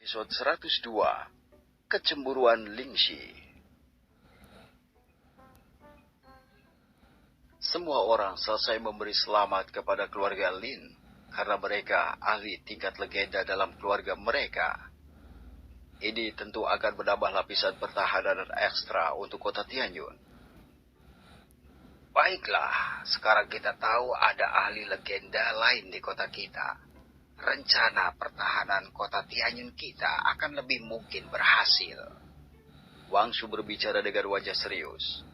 Episode 102, Kecemburuan Lingxi. Semua orang selesai memberi selamat kepada keluarga Lin karena mereka ahli tingkat legenda dalam keluarga mereka. Ini tentu akan menambah lapisan pertahanan ekstra untuk kota Tianyun. Baiklah, sekarang kita tahu ada ahli legenda lain di kota kita. Rencana pertahanan kota Tianyun kita akan lebih mungkin berhasil. Wang Shu berbicara dengan wajah serius.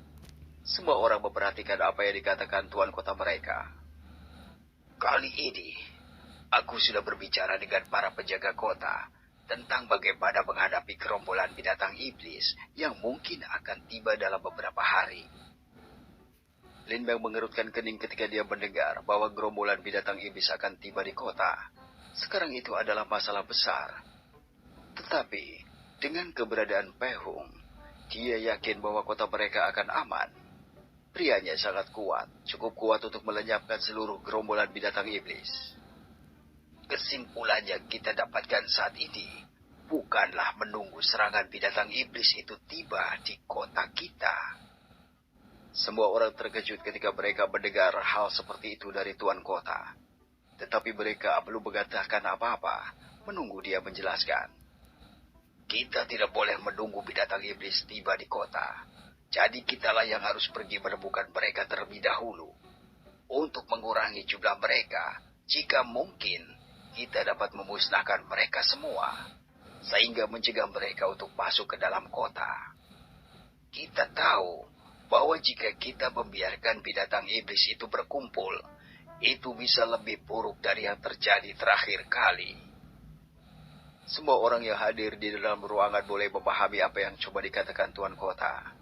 Semua orang memperhatikan apa yang dikatakan tuan kota mereka. Kali ini, aku sudah berbicara dengan para penjaga kota tentang bagaimana menghadapi gerombolan binatang iblis yang mungkin akan tiba dalam beberapa hari. Lin Beng mengerutkan kening ketika dia mendengar bahwa gerombolan binatang iblis akan tiba di kota. Sekarang itu adalah masalah besar. Tetapi, dengan keberadaan Pei Hung, dia yakin bahwa kota mereka akan aman. Prianya sangat kuat, cukup kuat untuk melenyapkan seluruh gerombolan binatang iblis. Kesimpulan yang kita dapatkan saat ini bukanlah menunggu serangan binatang iblis itu tiba di kota kita. Semua orang terkejut ketika mereka mendengar hal seperti itu dari tuan kota. Tetapi mereka belum mengatakan apa-apa, menunggu dia menjelaskan. Kita tidak boleh menunggu binatang iblis tiba di kota. Jadi kitalah yang harus pergi menemukan mereka terlebih dahulu. Untuk mengurangi jumlah mereka, jika mungkin, kita dapat memusnahkan mereka semua. Sehingga mencegah mereka untuk masuk ke dalam kota. Kita tahu bahwa jika kita membiarkan binatang iblis itu berkumpul, itu bisa lebih buruk dari yang terjadi terakhir kali. Semua orang yang hadir di dalam ruangan boleh memahami apa yang coba dikatakan tuan kota.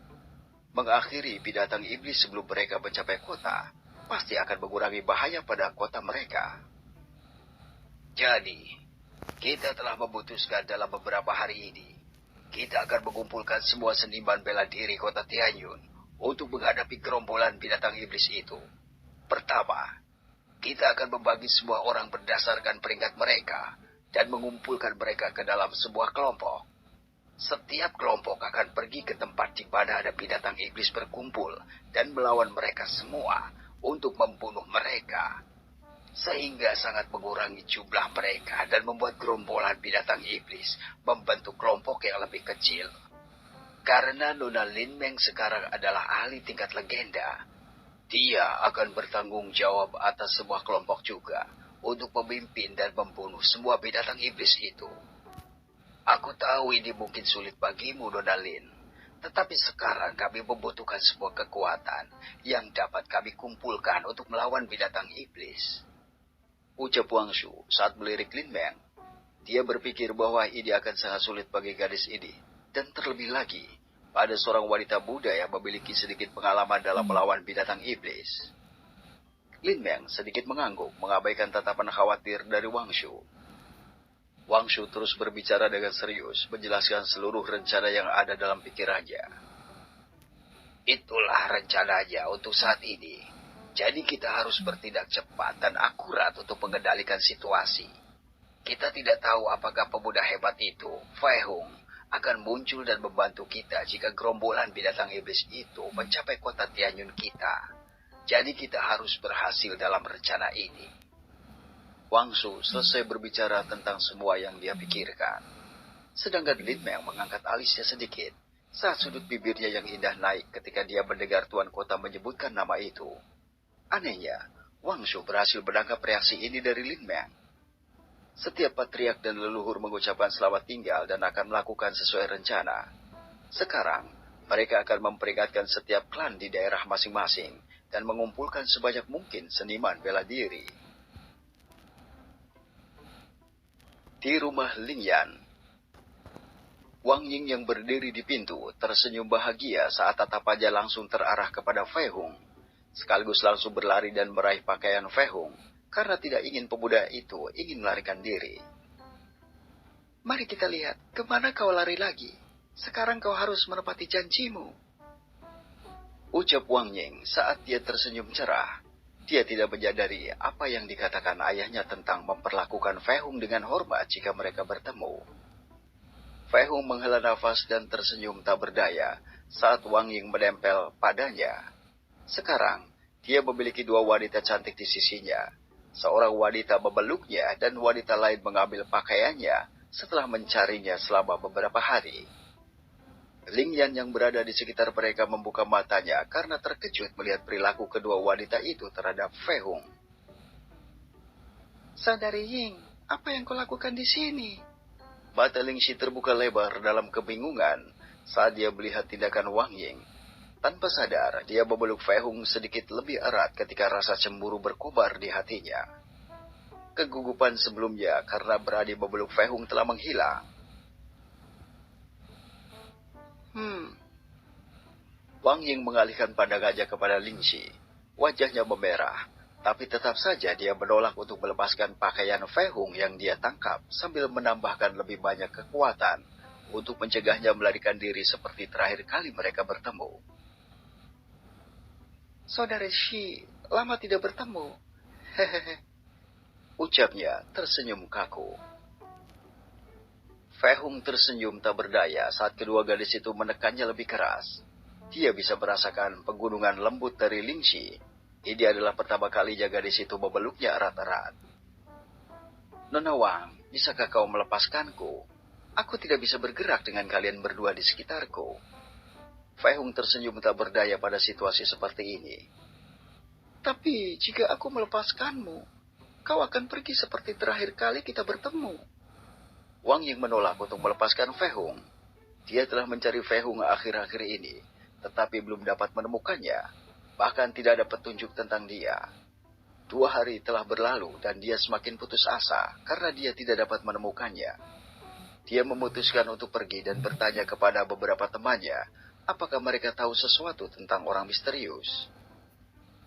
Mengakhiri binatang iblis sebelum mereka mencapai kota, pasti akan mengurangi bahaya pada kota mereka. Jadi, kita telah memutuskan dalam beberapa hari ini, kita akan mengumpulkan semua seniman bela diri kota Tianyun untuk menghadapi gerombolan binatang iblis itu. Pertama, kita akan membagi semua orang berdasarkan peringkat mereka dan mengumpulkan mereka ke dalam sebuah kelompok. Setiap kelompok akan pergi ke tempat di mana ada binatang iblis berkumpul dan melawan mereka semua untuk membunuh mereka. Sehingga sangat mengurangi jumlah mereka dan membuat gerombolan binatang iblis membentuk kelompok yang lebih kecil. Karena Nona Lin Meng sekarang adalah ahli tingkat legenda, dia akan bertanggung jawab atas semua kelompok juga untuk memimpin dan membunuh semua binatang iblis itu. Aku tahu ini mungkin sulit bagimu, Nona Lin. Tetapi sekarang kami membutuhkan sebuah kekuatan yang dapat kami kumpulkan untuk melawan binatang iblis. Ucap Wang Shu saat melirik Lin Meng. Dia berpikir bahwa ini akan sangat sulit bagi gadis ini. Dan terlebih lagi, ada seorang wanita muda yang memiliki sedikit pengalaman dalam melawan binatang iblis. Lin Meng sedikit mengangguk, mengabaikan tatapan khawatir dari Wang Shu. Wang Shu terus berbicara dengan serius, menjelaskan seluruh rencana yang ada dalam pikirannya. Itulah rencananya untuk saat ini. Jadi kita harus bertindak cepat dan akurat untuk mengendalikan situasi. Kita tidak tahu apakah pemuda hebat itu, Fei Hung, akan muncul dan membantu kita jika gerombolan binatang iblis itu mencapai kota Tianyun kita. Jadi kita harus berhasil dalam rencana ini. Wang Shu selesai berbicara tentang semua yang dia pikirkan. Sedangkan Lin Meng mengangkat alisnya sedikit saat sudut bibirnya yang indah naik ketika dia mendengar tuan kota menyebutkan nama itu. Anehnya, Wang Shu berhasil menangkap reaksi ini dari Lin Meng. Setiap patriark dan leluhur mengucapkan selamat tinggal dan akan melakukan sesuai rencana. Sekarang, mereka akan memperingatkan setiap klan di daerah masing-masing dan mengumpulkan sebanyak mungkin seniman bela diri. Di rumah Ling Yan, Wang Ying yang berdiri di pintu tersenyum bahagia saat tatapannya langsung terarah kepada Fei Hung. Sekaligus langsung berlari dan meraih pakaian Fei Hung. Karena tidak ingin pemuda itu ingin melarikan diri. Mari kita lihat, kemana kau lari lagi? Sekarang kau harus menepati janjimu. Ucap Wang Ying saat dia tersenyum cerah. Dia tidak menyadari apa yang dikatakan ayahnya tentang memperlakukan Fei Hung dengan hormat jika mereka bertemu. Fei Hung menghela nafas dan tersenyum tak berdaya saat Wang Ying menempel padanya. Sekarang, dia memiliki dua wanita cantik di sisinya. Seorang wanita memeluknya dan wanita lain mengambil pakaiannya setelah mencarinya selama beberapa hari. Ling Yan yang berada di sekitar mereka membuka matanya karena terkejut melihat perilaku kedua wanita itu terhadap Fei Hung. Saudari Ying, apa yang kau lakukan di sini? Mata Ling Shi terbuka lebar dalam kebingungan saat dia melihat tindakan Wang Ying. Tanpa sadar, dia memeluk Fei Hung sedikit lebih erat ketika rasa cemburu berkobar di hatinya. Kegugupan sebelumnya karena berani memeluk Fei Hung telah menghilang. Wang Ying mengalihkan pandangannya kepada Ling Shi. Wajahnya memerah, tapi tetap saja dia menolak untuk melepaskan pakaian Fei Hung yang dia tangkap sambil menambahkan lebih banyak kekuatan untuk mencegahnya melarikan diri seperti terakhir kali mereka bertemu. Saudara Shi, lama tidak bertemu. Hehehe. Ucapnya tersenyum kaku. Fei Hung tersenyum tak berdaya saat kedua gadis itu menekannya lebih keras. Dia bisa merasakan pegunungan lembut dari Ling Shi. Ini adalah pertama kalinya gadis itu memeluknya erat-erat. Nona Wang, bisakah kau melepaskanku? Aku tidak bisa bergerak dengan kalian berdua di sekitarku. Fei Hung tersenyum tak berdaya pada situasi seperti ini. Tapi jika aku melepaskanmu, kau akan pergi seperti terakhir kali kita bertemu. Wang Ying menolak untuk melepaskan Fei Hung. Dia telah mencari Fei Hung akhir-akhir ini, tetapi belum dapat menemukannya. Bahkan tidak ada petunjuk tentang dia. 2 hari telah berlalu dan dia semakin putus asa karena dia tidak dapat menemukannya. Dia memutuskan untuk pergi dan bertanya kepada beberapa temannya apakah mereka tahu sesuatu tentang orang misterius.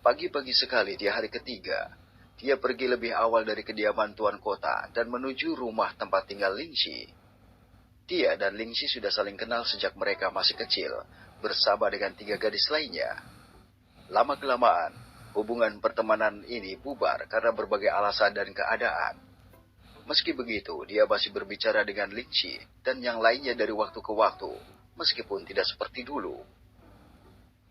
Pagi-pagi sekali di hari ketiga, dia pergi lebih awal dari kediaman tuan kota dan menuju rumah tempat tinggal Ling Shi. Dia dan Ling Shi sudah saling kenal sejak mereka masih kecil, bersama dengan 3 gadis lainnya. Lama-kelamaan, hubungan pertemanan ini bubar karena berbagai alasan dan keadaan. Meski begitu, dia masih berbicara dengan Ling Shi dan yang lainnya dari waktu ke waktu, meskipun tidak seperti dulu.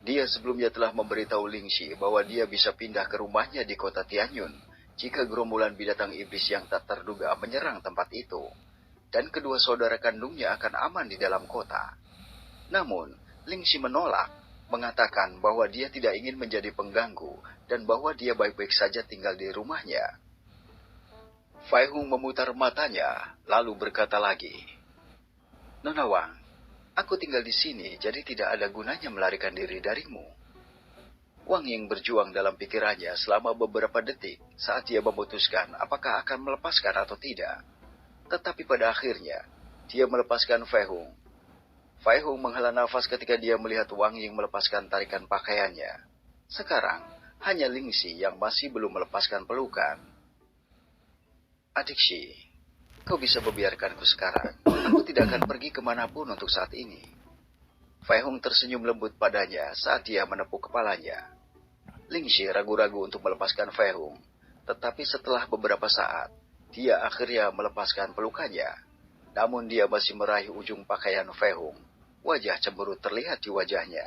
Dia sebelumnya telah memberitahu Ling Shi bahwa dia bisa pindah ke rumahnya di kota Tianyun jika gerombolan binatang iblis yang tak terduga menyerang tempat itu, dan kedua saudara kandungnya akan aman di dalam kota. Namun, Ling Shi menolak, mengatakan bahwa dia tidak ingin menjadi pengganggu dan bahwa dia baik-baik saja tinggal di rumahnya. Fei Hung memutar matanya, lalu berkata lagi, Nona Wang, aku tinggal di sini, jadi tidak ada gunanya melarikan diri darimu. Wang Ying berjuang dalam pikirannya selama beberapa detik saat dia memutuskan apakah akan melepaskan atau tidak. Tetapi pada akhirnya, dia melepaskan Fei Hung. Fei Hung menghela nafas ketika dia melihat Wang Ying melepaskan tarikan pakaiannya. Sekarang, hanya Ling Shi yang masih belum melepaskan pelukan. Adik Shi, kau bisa membiarkanku sekarang. Aku tidak akan pergi kemanapun untuk saat ini. Fei Hung tersenyum lembut padanya saat dia menepuk kepalanya. Ling Shi ragu-ragu untuk melepaskan Fei Hung. Tetapi setelah beberapa saat, dia akhirnya melepaskan pelukannya. Namun dia masih meraih ujung pakaian Fei Hung. Wajah cemburu terlihat di wajahnya.